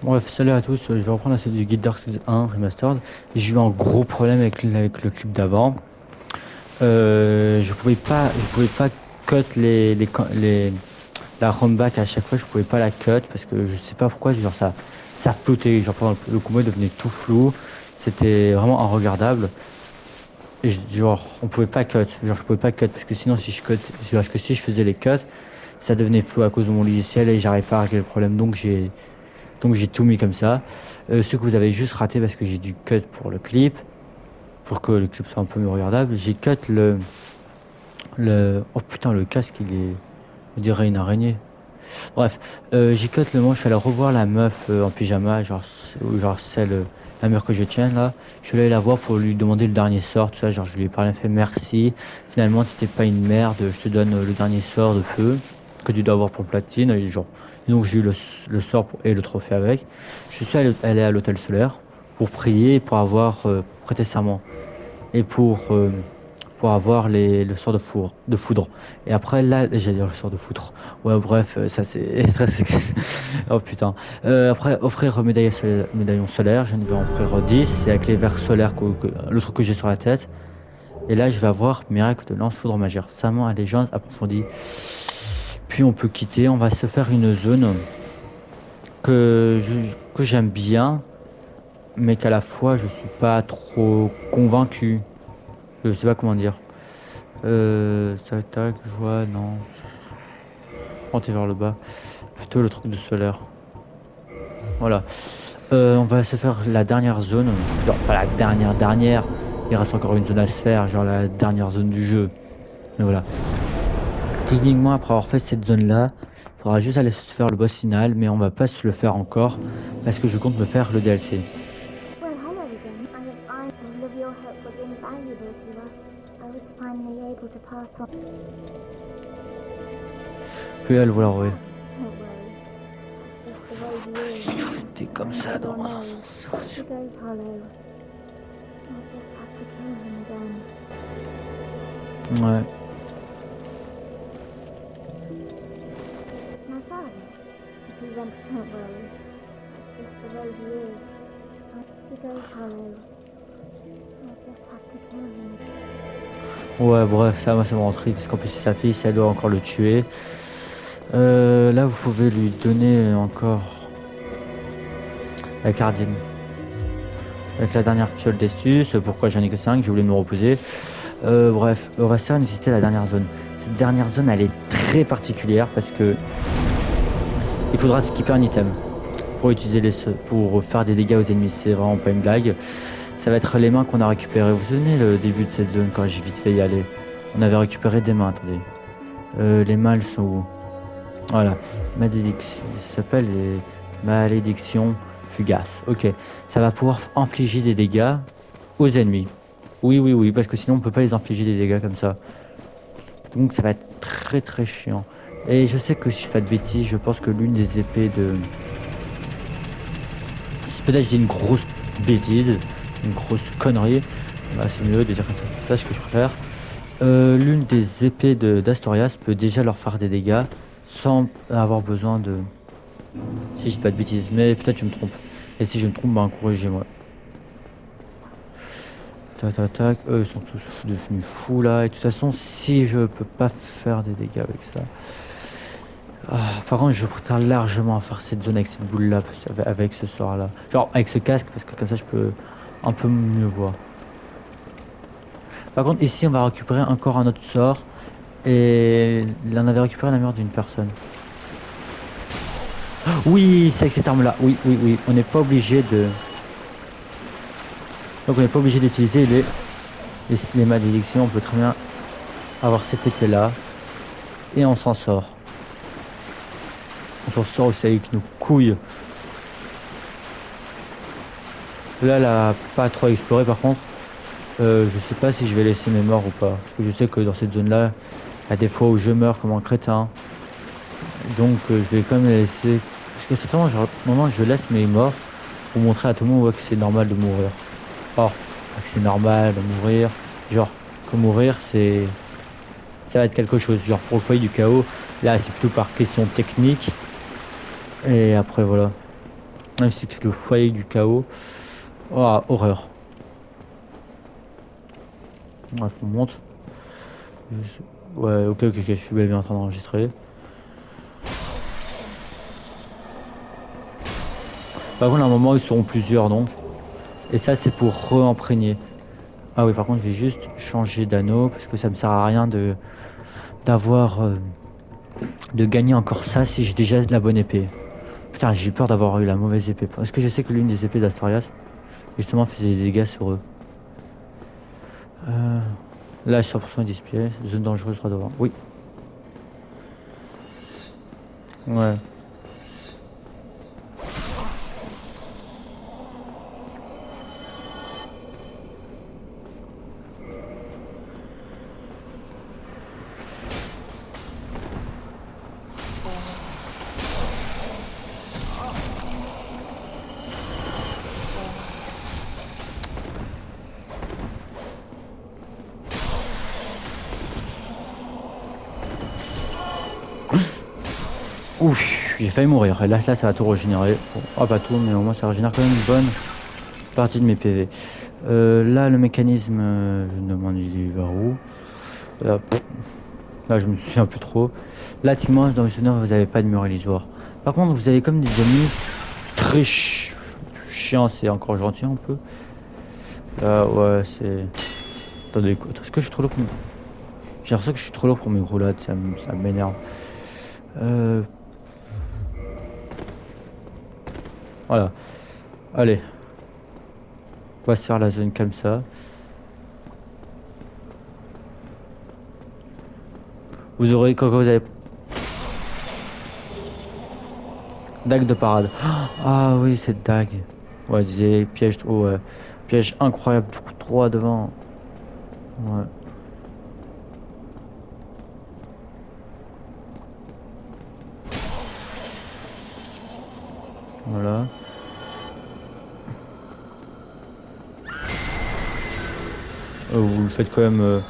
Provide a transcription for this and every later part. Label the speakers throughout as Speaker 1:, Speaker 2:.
Speaker 1: Bref, salut à tous, je vais reprendre la série du guide Dark Souls 1 Remastered. J'ai eu un gros problème avec le clip d'avant. Je pouvais pas cut la rollback à chaque fois, je pouvais pas la cut parce que je sais pas pourquoi, genre ça flottait. Genre pendant le combat devenait tout flou, c'était vraiment regardable. Genre, on pouvait pas cut, genre je pouvais pas cut parce que sinon si je cut, parce que si je faisais les cuts, ça devenait flou à cause de mon logiciel et j'arrivais pas à régler le problème. Donc j'ai tout mis comme ça. Ce que vous avez juste raté parce que j'ai dû cut pour le clip, pour que le clip soit un peu mieux regardable. J'ai cut le... Oh putain, le casque, on dirait une araignée. Bref, j'ai cut le moment, je suis allé revoir la meuf en pyjama, genre celle, la meuf que je tiens là. Je suis allé la voir pour lui demander le dernier sort, tout ça. Genre, je lui ai parlé, fait merci. Finalement, t'étais pas une merde, je te donne le dernier sort de feu que tu dois avoir pour platine. Et genre, donc j'ai eu le sort et le trophée avec. Je suis allé à l'hôtel solaire pour prier, pour prêter serment et pour avoir le sort de foudre. Et après, là, j'allais dire le sort de foudre. Ouais, bref, ça c'est très sexy. Oh putain. Après, offrir médaillon solaire, je vais en offrir 10. C'est avec les verres solaires, le truc que j'ai sur la tête. Et là, je vais avoir miracle de lance-foudre magère. Serment allégeance approfondie. Puis on peut quitter, on va se faire une zone que j'aime bien, mais qu'à la fois, je suis pas trop convaincu. Je sais pas comment dire. Tac, tac, je vois, non. Monter vers le bas. Plutôt le truc de solaire. Voilà. On va se faire la dernière zone. Genre, pas la dernière. Il reste encore une zone à se faire, genre la dernière zone du jeu. Mais voilà. Techniquement, après avoir fait cette zone-là, il faudra juste aller se faire le boss final, mais on va pas se le faire encore parce que je compte me faire le DLC.
Speaker 2: Well, hello again. All of your help was invaluable to us. I was finally able to pass on.
Speaker 1: Que elle voilà, ouais.
Speaker 2: Don't worry. Just the way he is.
Speaker 1: T'es comme ça
Speaker 2: Under
Speaker 1: dans
Speaker 2: your
Speaker 1: un
Speaker 2: nose.
Speaker 1: sens.
Speaker 2: He goes hollow. I'll just have to kill him again.
Speaker 1: Ouais.
Speaker 2: My father. He went, don't worry. Just the way he is. He goes hollow. I'll just have to kill him again.
Speaker 1: Ouais, bref, ça, moi, ça me rend triste parce qu'en plus, c'est sa fille, si elle doit encore le tuer. Là, vous pouvez lui donner encore la cardine. Avec la dernière fiole d'Estus, pourquoi j'en ai que 5, j'ai voulu me reposer. Bref, on va se faire nécessiter la dernière zone. Cette dernière zone, elle est très particulière parce que il faudra skipper un item pour pour faire des dégâts aux ennemis. C'est vraiment pas une blague. Ça va être les mains qu'on a récupérées. Vous vous souvenez le début de cette zone quand j'ai vite fait y aller? On avait récupéré des mains, attendez. Les mains, elles sont où? Voilà, malédiction. Ça s'appelle les malédictions fugaces. Ok, ça va pouvoir infliger des dégâts aux ennemis. Oui, oui, oui, parce que sinon on peut pas les infliger des dégâts comme ça. Donc ça va être très très chiant. Et je sais que si je fais pas de bêtises, je pense que l'une des épées de... Peut-être je dis une grosse bêtise, une grosse connerie. Bah, c'est mieux de dire comme ça, c'est ce que je préfère. L'une des épées d'Astorias peut déjà leur faire des dégâts sans avoir besoin de... Si je dis pas de bêtises, mais peut-être je me trompe. Et si je me trompe, ben corrigez-moi. Tac, tac, tac. Eux, ils sont tous devenus fous là. Et de toute façon, si je peux pas faire des dégâts avec ça. Ah, par contre, je préfère largement faire cette zone avec cette boule là, avec ce sort là. Genre avec ce casque, parce que comme ça, je peux un peu mieux voir. Par contre, ici, on va récupérer encore un autre sort. Et là, on avait récupéré la mémoire d'une personne. Oui, c'est avec cette arme là. Oui, oui, oui. On n'est pas obligé de. Donc, on n'est pas obligé d'utiliser les malédictions. On peut très bien avoir cette épée là. Et on s'en sort. On s'en sort aussi avec nos couilles. Là, elle a pas trop exploré par contre. Je sais pas si je vais laisser mes morts ou pas. Parce que je sais que dans cette zone-là, il y a des fois où je meurs comme un crétin. Donc je vais quand même les laisser. Parce que c'est vraiment, genre, moment, je laisse mes morts pour montrer à tout le monde ouais, que c'est normal de mourir. Or, pas que c'est normal de mourir. Genre, que mourir, ça va être quelque chose. Genre, pour le foyer du chaos, là, c'est plutôt par question technique. Et après, voilà. Même si c'est le foyer du chaos. Oh, horreur. Bref, on monte. Ouais, ok, je suis bien en train d'enregistrer. Par contre, à un moment, ils seront plusieurs, donc. Et ça, c'est pour re-imprégner. Ah oui, par contre, je vais juste changer d'anneau, parce que ça me sert à rien de gagner encore ça si j'ai déjà de la bonne épée. Putain, j'ai eu peur d'avoir eu la mauvaise épée. Est-ce que je sais que l'une des épées d'Astorias, justement, faisait des dégâts sur eux? Euh, Là, 100% display, zone dangereuse droit devant. Oui, ouais. Ouf, j'ai failli mourir. Et là, ça va tout régénérer. Bon, ah, pas tout, mais au moins ça régénère quand même une bonne partie de mes PV. Là, le mécanisme, je me demande il est vers où. Pff, là, je me souviens plus trop. Là, typiquement, dans mes souvenirs, vous avez pas de mur illusoire. Par contre, vous avez comme des ennemis très chiants, c'est encore gentil un peu. Là, ouais, c'est. Attendez, est-ce que je suis trop lourd pour... J'ai l'impression que je suis trop lourd pour mes roulades, ça m'énerve. Euh, voilà. Allez, on va se faire la zone comme ça. Vous aurez, quand vous avez dague de parade. Ah oui, cette dague. Ouais, disait piège, oh, ouais. Piège incroyable, 3 devant. Ouais, voilà. Vous le faites quand même.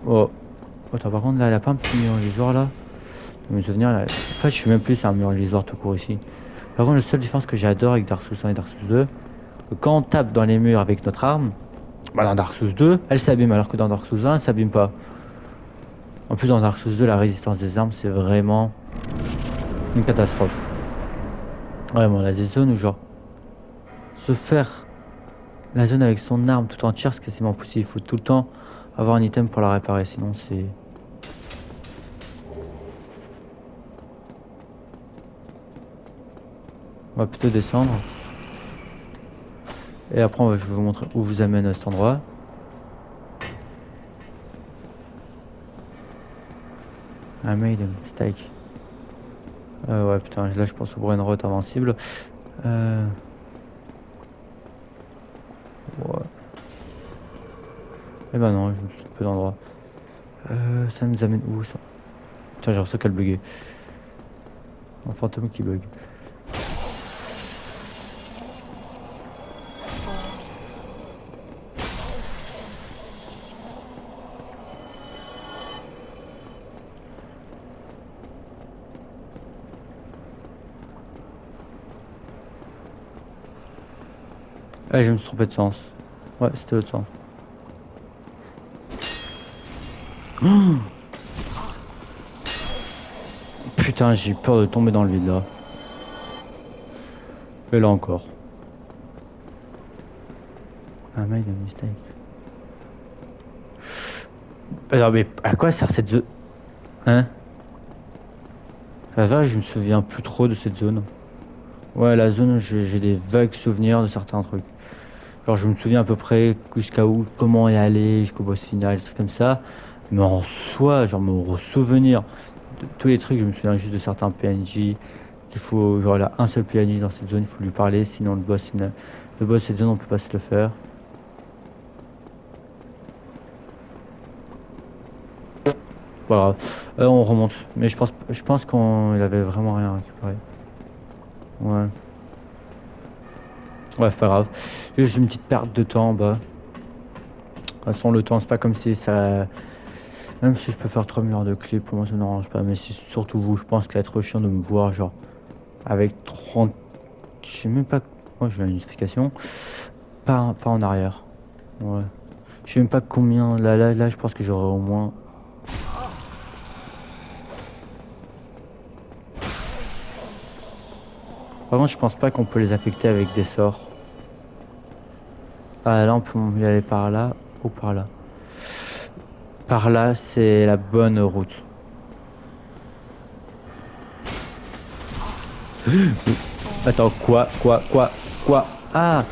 Speaker 1: Oh. Attends, par contre, là, elle a pas un petit mur illusoire là. Dans mes souvenirs, là. En fait, je suis même plus un mur illusoire tout court ici. Par contre, la seule différence que j'adore avec Dark Souls 1 et Dark Souls 2, que quand on tape dans les murs avec notre arme, bah dans Dark Souls 2, elle s'abîme, alors que dans Dark Souls 1, elle s'abîme pas. En plus, dans Dark Souls 2, la résistance des armes, c'est vraiment une catastrophe. Vraiment, là, des zones où, genre, se faire la zone avec son arme tout entière, c'est quasiment impossible. Il faut tout le temps avoir un item pour la réparer, sinon c'est. On va plutôt descendre. Et après, je vais vous montrer où vous amène à cet endroit. I made a mistake. Ouais, putain, là, je pense au brain rot invincible. Euh... Ouais. Eh ben non, je me suis trompé d'endroit. Ça nous amène où ça? Tiens, j'ai reçu qu'elle buguait. Un fantôme qui bug. Ah, je me suis trompé de sens. Ouais, c'était l'autre sens. Oh, putain, j'ai eu peur de tomber dans le vide là. Et là encore. I made a mistake. Alors, mais à quoi sert cette zone? Hein? Ça va, je me souviens plus trop de cette zone. Ouais, la zone, j'ai des vagues souvenirs de certains trucs. Genre, je me souviens à peu près jusqu'à où, comment y aller, jusqu'au boss final, des trucs comme ça. Mais en soi, genre, me souvenir de tous les trucs, je me souviens juste de certains PNJ. Il faut, genre, il y a un seul PNJ dans cette zone, il faut lui parler, sinon le boss final, le boss de cette zone, on peut pas se le faire. Pas grave. On remonte. Mais je pense qu'on il avait vraiment rien récupéré. Ouais. Ouais, c'est pas grave. Juste une petite perte de temps en bas. De toute façon, le temps, c'est pas comme si ça. Même si je peux faire 3 milliards de clés, pour moi, ça ne m'arrange pas. Mais c'est surtout vous, je pense qu'il va être chiant de me voir, genre, avec 30. Je sais même pas. Moi, j'ai une notification. Pas en arrière. Ouais. Je sais même pas combien. Là, je pense que j'aurai au moins. Par contre, je pense pas qu'on peut les affecter avec des sorts. Ah, là, on peut y aller par là ou par là. Par là, c'est la bonne route. Attends, quoi? Ah!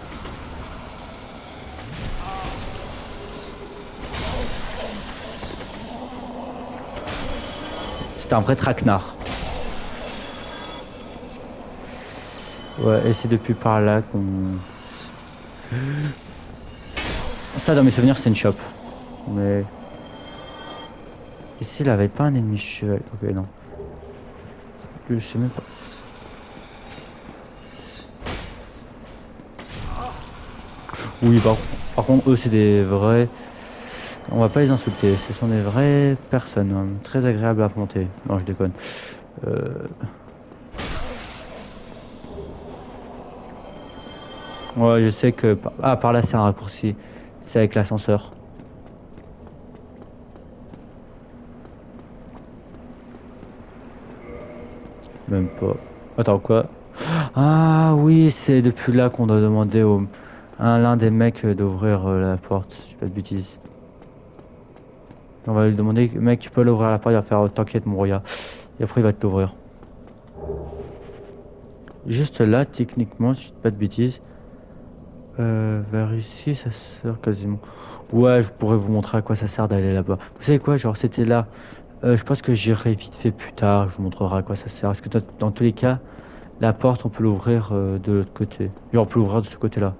Speaker 1: C'était un vrai traquenard. Ouais, et c'est depuis par là qu'on. Ça, dans mes souvenirs, c'est une shop. Mais. Ici, il avait pas un ennemi cheval. Ok, non. Je sais même pas. Oui, par contre, eux, c'est des vrais. On va pas les insulter. Ce sont des vraies personnes, hein, très agréables à affronter. Non, je déconne. Euh, Ouais, je sais que. Ah, par là, c'est un raccourci. C'est avec l'ascenseur. Même pas. Attends, quoi? Ah, oui, c'est depuis là qu'on doit demander à l'un des mecs d'ouvrir la porte. Si je dis pas de bêtises. On va lui demander, mec, tu peux l'ouvrir la porte. Il va faire t'inquiète, mon Roya. Et après, il va te l'ouvrir. Juste là, techniquement, si je dis pas de bêtises. Vers ici, ça sert quasiment. Ouais, je pourrais vous montrer à quoi ça sert d'aller là-bas. Vous savez quoi, genre c'était là. Je pense que j'irai vite fait plus tard. Je vous montrerai à quoi ça sert. Parce que dans tous les cas, la porte, on peut l'ouvrir de l'autre côté. Genre, on peut l'ouvrir de ce côté-là.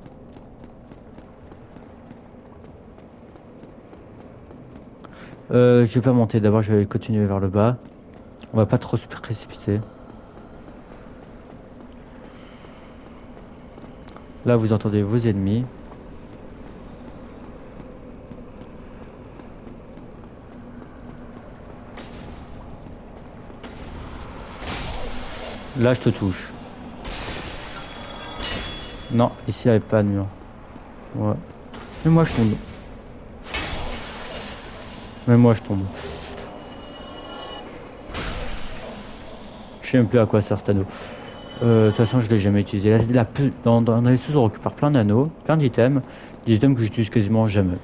Speaker 1: Je vais pas monter. D'abord, je vais continuer vers le bas. On va pas trop se précipiter. Là, vous entendez vos ennemis. Là, je te touche. Non, ici, il n'y avait pas de mur. Ouais. Mais moi, je tombe. Mais moi, je tombe. Je sais même plus à quoi sert cet anneau. De toute façon, je l'ai jamais utilisé. Dans les sous, on récupère plein d'anneaux, plein d'items, des items que j'utilise quasiment jamais.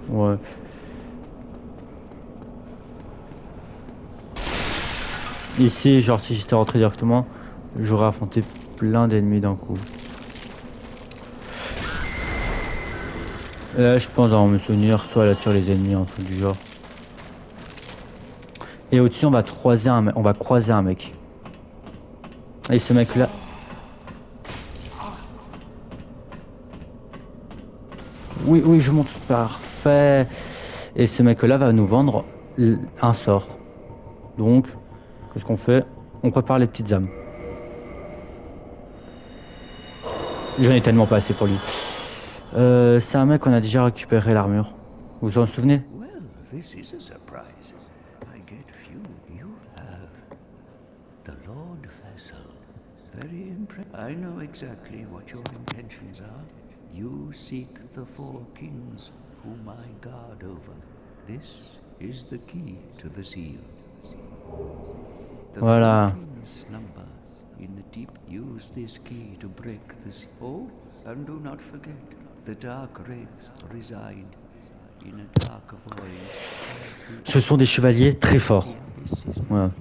Speaker 1: Ouais. Ici, genre, si j'étais rentré directement, j'aurais affronté plein d'ennemis d'un coup. Là, je pense dans mes souvenirs, soit elle attire les ennemis, un truc du genre. Et au-dessus, on va croiser un mec. Et ce mec-là, oui, oui, je monte, parfait. Et ce mec-là va nous vendre un sort. Donc, qu'est-ce qu'on fait? On prépare les petites âmes. J'en ai tellement pas assez pour lui. C'est un mec qu'on a déjà récupéré l'armure. Vous vous en souvenez?
Speaker 3: Well, this is a surprise. I get few. You have the Lord Vessel. Very impressive. I know exactly what your intentions are. You seek the four kings whom I guard over. This is the key to the seal. The four
Speaker 1: Voilà.
Speaker 3: kings slumber in the deep. Use this key to break the seal. Oh, and do not forget, the dark wraiths reside in a dark void.
Speaker 1: Ce sont des chevaliers très forts. Voilà.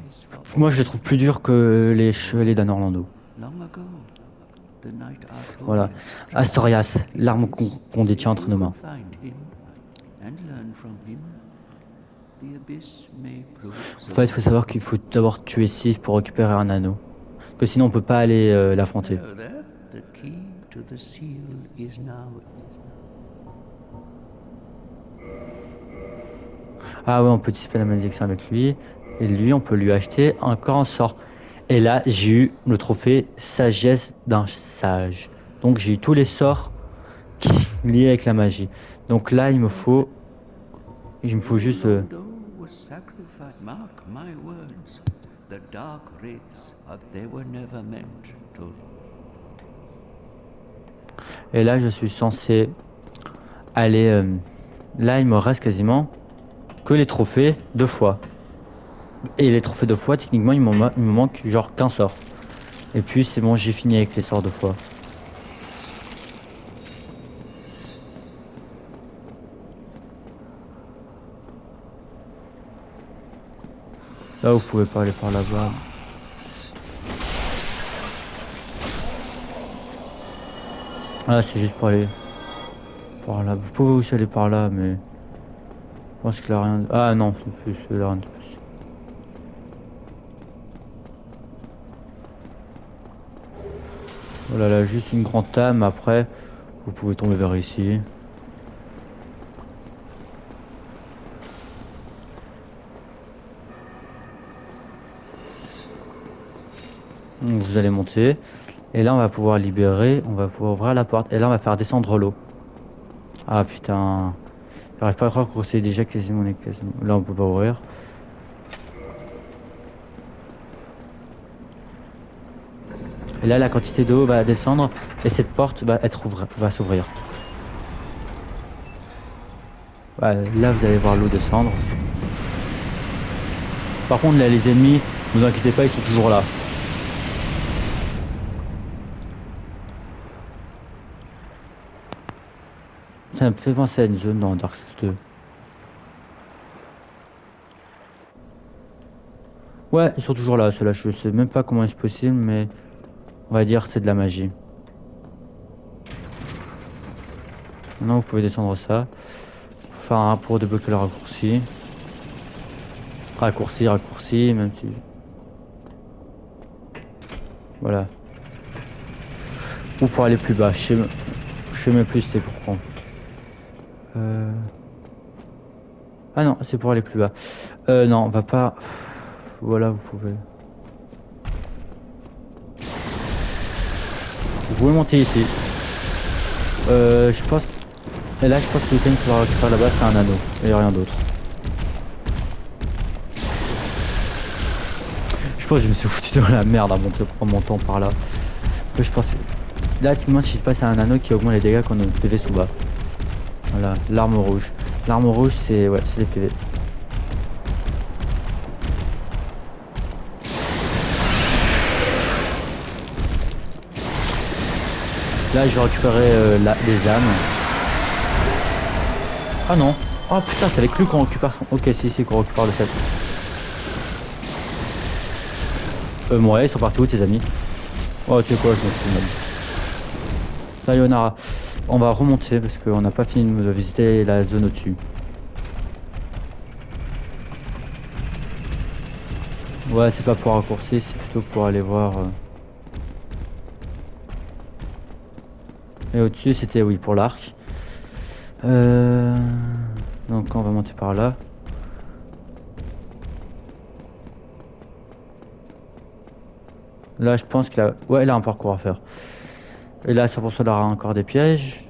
Speaker 1: Moi, je les trouve plus durs que les chevaliers d'Anne Orlando.
Speaker 3: Long ago, the knight
Speaker 1: Voilà.
Speaker 3: Artorias
Speaker 1: Astorias, l'arme qu'on détient entre nos mains.
Speaker 3: find him and learn from him. The abyss may prove
Speaker 1: En fait, il faut savoir qu'il faut d'abord tuer 6 pour récupérer un anneau. Parce que sinon, on peut pas aller l'affronter.
Speaker 3: Hello there. The key to the seal is now.
Speaker 1: Ah ouais, on peut dissiper la malédiction avec lui. Et lui, on peut lui acheter encore un sort. Et là, j'ai eu le trophée sagesse d'un sage. Donc, j'ai eu tous les sorts liés avec la magie. Donc là, il me faut juste.
Speaker 3: Londo was sacrificed. Mark my words. The dark wraiths, they were never meant to.
Speaker 1: Et là, je suis censé aller... là, il me reste quasiment que les trophées 2 fois. Et les trophées 2 fois, techniquement, il me manque genre qu'un sort. Et puis, c'est bon, j'ai fini avec les sorts 2 fois. Là, vous pouvez pas aller par là-bas. Ah, c'est juste pour aller par là. Vous pouvez aussi aller par là, mais... Je pense qu'il a rien... Ah non, c'est plus... Il a rien de plus. Voilà, là, juste une grande tame. Après, vous pouvez tomber vers ici. Donc, vous allez monter. Et là, on va pouvoir libérer. On va pouvoir ouvrir la porte. Et là, on va faire descendre l'eau. Ah putain. J'arrive pas à croire qu'on sait déjà quasiment les quasiment. Là, on peut pas ouvrir. Et là, la quantité d'eau va descendre. Et cette porte va s'ouvrir. Ouais, là, vous allez voir l'eau descendre. Par contre, là, les ennemis, ne vous inquiétez pas, ils sont toujours là. Ça me fait penser à une zone dans Dark Souls 2. Ouais, ils sont toujours là, ceux-là. Je sais même pas comment c'est possible, mais on va dire que c'est de la magie. Maintenant, vous pouvez descendre ça. Enfin, pour débloquer le raccourci. Raccourci, même si... Voilà. Ou pour aller plus bas. Je sais même plus c'était pour quand. Ah non, c'est pour aller plus bas. Non, on va pas... Voilà, vous pouvez... Vous pouvez monter ici. Je pense... Et là, je pense que le thème qu'il faudra récupérer là-bas, c'est un anneau. Et rien d'autre. Je pense que je me suis foutu dans la merde en montant par là. Je pense... Là, typiquement, si je passe à un anneau qui augmente les dégâts quand notre PV sous bas. Voilà, l'arme rouge. L'arme rouge, c'est... Ouais, c'est les PV. Là, je vais récupérer les âmes. Ah non. Oh putain, c'est avec lui qu'on récupère son... Ok, c'est qu'on récupère le set. Ouais, ils sont partis où tes amis? Oh, tu sais quoi, je m'en fous même. Sayonara. On va remonter parce qu'on n'a pas fini de visiter la zone au-dessus. Ouais, c'est pas pour raccourcir, c'est plutôt pour aller voir... Et au-dessus, c'était, oui, pour l'arc. Donc, on va monter par là. Là, je pense qu'il a... Ouais, il a un parcours à faire. Et là, sur pour ça, il aura encore des pièges.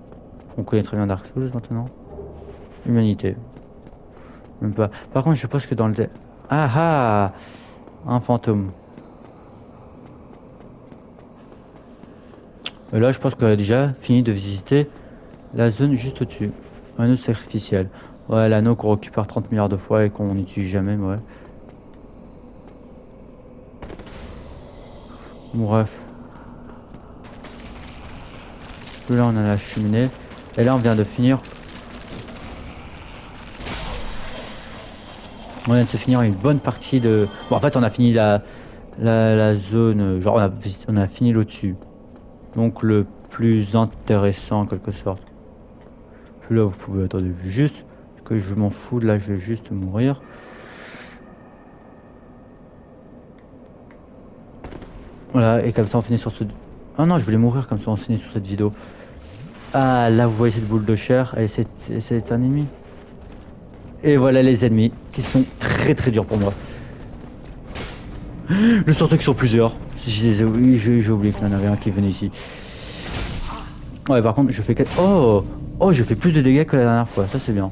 Speaker 1: On connaît très bien Dark Souls maintenant. Humanité. Même pas. Par contre, je pense que dans le... Ah ah! Un fantôme. Et là, je pense qu'on a déjà fini de visiter la zone juste au-dessus. Anneau sacrificiel. Ouais, l'anneau qu'on récupère 30 milliards de fois et qu'on n'utilise jamais, ouais. Bref. Là, on a la cheminée. Et là, on vient de finir. On vient de se finir une bonne partie de... Bon, en fait, on a fini la zone... Genre, on a fini l'au-dessus. Donc, le plus intéressant, en quelque sorte. Puis là, vous pouvez... Attendez, juste... Que je m'en fous, de là, je vais juste mourir. Voilà, et comme ça, on finit sur ce... Ah non, je voulais mourir, comme ça, on finit sur cette vidéo. Ah, là, vous voyez cette boule de chair. Et c'est un ennemi. Et voilà les ennemis, qui sont très très durs pour moi. Le sortir qu'ils sont plusieurs. J'ai oublié qu'il y en avait un qui venait ici. Ouais, par contre, je fais... Oh! Oh, je fais plus de dégâts que la dernière fois, ça c'est bien.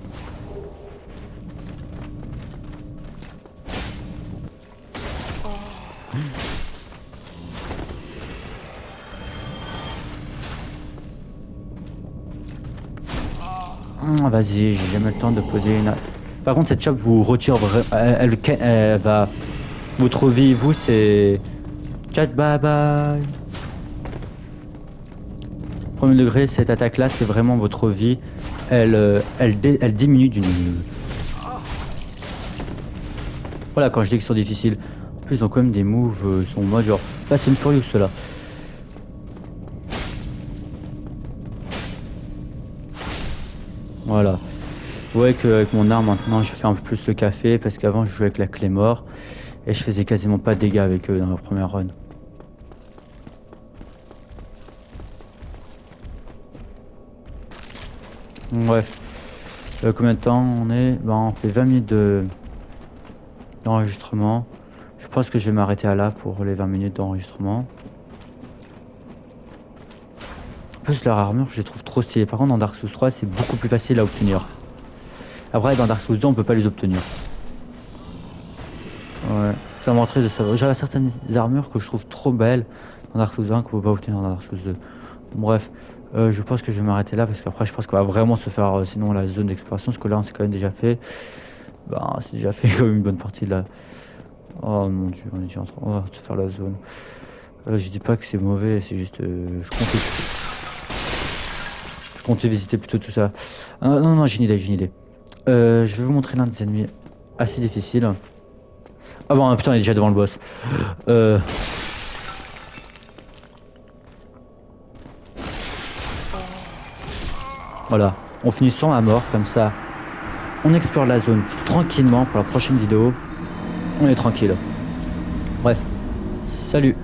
Speaker 1: Vas-y, j'ai jamais le temps de poser une... Par contre, cette chope vous retire elle va... Votre vie, vous, c'est... Chat, bye bye. Premier degré, cette attaque-là, c'est vraiment votre vie. Elle diminue d'une... Voilà, quand je dis qu'ils sont difficiles. En plus, ils ont quand même des moves, ils sont moi genre Fast and Furious, ceux-là. Voilà. Vous voyez qu'avec mon arme, maintenant, je fais un peu plus le café, parce qu'avant, je jouais avec la Claymore, et je faisais quasiment pas de dégâts avec eux dans la première run. Bref. Combien de temps on est? Ben, on fait 20 minutes d'enregistrement. Je pense que je vais m'arrêter à là pour les 20 minutes d'enregistrement. En plus, leur armure, je les trouve trop stylée. Par contre, dans Dark Souls 3, c'est beaucoup plus facile à obtenir. Après, dans Dark Souls 2, on peut pas les obtenir. Ouais, ça m'entrait de savoir. J'ai certaines armures que je trouve trop belles dans Dark Souls 1 qu'on peut pas obtenir dans Dark Souls 2. Bref, je pense que je vais m'arrêter là parce qu'après, je pense qu'on va vraiment se faire sinon la zone d'exploration. Parce que là, on s'est quand même déjà fait. Ben, c'est déjà fait quand même une bonne partie de la. Oh mon dieu, on est déjà en train de se faire la zone. Je dis pas que c'est mauvais, c'est juste. Je comptais visiter plutôt tout ça. Ah, non, non, j'ai une idée, j'ai une idée. Je vais vous montrer l'un des ennemis assez difficiles. Ah bon, putain, il est déjà devant le boss. Voilà, on finit sans la mort, comme ça. On explore la zone tranquillement pour la prochaine vidéo. On est tranquille. Bref, salut.